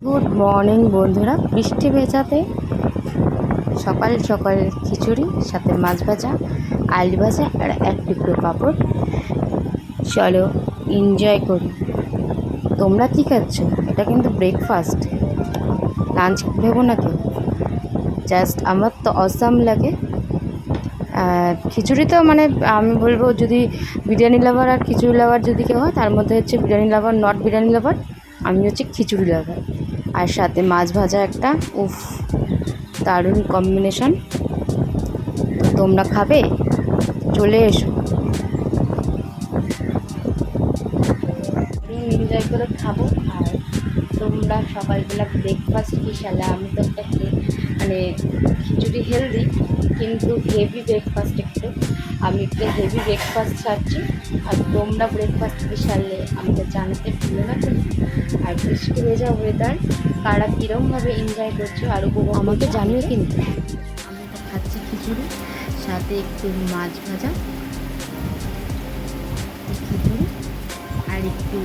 Good morning বন্ধুরা। বৃষ্টি ভেজাতে সকাল সকাল খিচুড়ি, সাথে মাছ ভাজা, আলু ভাজা আর এক টুকরো পাঁপড়। চলো এনজয় করি। তোমরা কী খাচ্ছ? এটা কিন্তু ব্রেকফাস্ট, লাঞ্চ ভেবো না কেউ। জাস্ট আমার তো অসাম লাগে। খিচুড়ি তো মানে আমি বলবো, যদি বিরিয়ানি লাভার আর খিচুড়ি লাভার যদি কেউ হয়, তার মধ্যে হচ্ছে বিরিয়ানি লাভার নট বিরিয়ানি লাভার, আমি হচ্ছে খিচুড়ি লাভার। আর সাথে মাছ ভাজা একটা, উফ, দারুণ কম্বিনেশন। তো তোমরা খাবে? চলে এসো, এনজয় করে খাবো। আর তোমরা সকালবেলা ব্রেকফাস্ট কী সালা? আমি তো একটা মানে খিচুড়ি হেলদি, কিন্তু হেভি ব্রেকফাস্ট একটু, আমি একটু হেভি ব্রেকফাস্ট ছাড়ছি। আর তোমরা ব্রেকফাস্ট কী সারলে আমাকে জানাতে ভুলো না কিন্তু। আর বৃষ্টি ভেজা ওয়েদার কারা কীরমভাবে এনজয় করছো আর উপভোগ আমাকে জানিও কিন্তু। আমি তো খাচ্ছি খিচুড়ি, সাথে একটু মাছ ভাজা, খিচুড়ি আর একটু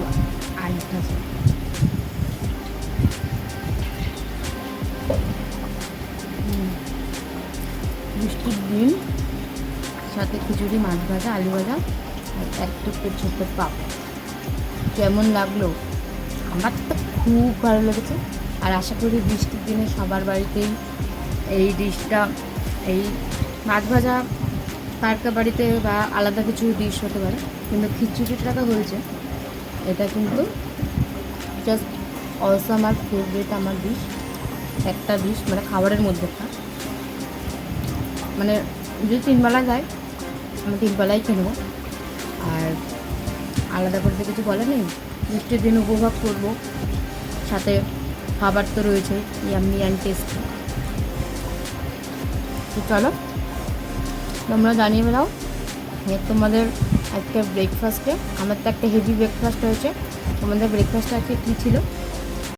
আলু ভাজা। বৃষ্টির দিন, সাথে খিচুড়ি, মাছ ভাজা, আলু ভাজা আর এক টুকরো ছোট্ট পাঁপড়। কেমন লাগলো? আমার তো খুব ভালো লেগেছে। আর আশা করি বৃষ্টির দিনে সবার বাড়িতেই এই ডিশটা, এই মাছ ভাজা কার কার বাড়িতে বা আলাদা কিছু ডিশ হতে পারে, কিন্তু খিচুড়িটা তো হয়েছে। এটা কিন্তু জাস্ট অলসো আমার ফেভারিট, আমার ডিশ, একটা ডিশ মানে খাবারের মধ্যে একটা। মানে যদি তিনবেলা যায়, আমি তিনবেলাই খেয়ে নেবো। আর আলাদা করে তো কিছু বলা নেই, বৃষ্টির দিন উপভোগ করবো, সাথে খাবার তো রয়েছে ইয়াম্মি অ্যান্ড টেস্টি। তো চলো তোমরা জানিয়ে বেরাও তোমাদের আজকে ব্রেকফাস্টে। আমার তো একটা হেভি ব্রেকফাস্ট হয়েছে। তোমাদের ব্রেকফাস্টে আজকে কী ছিল?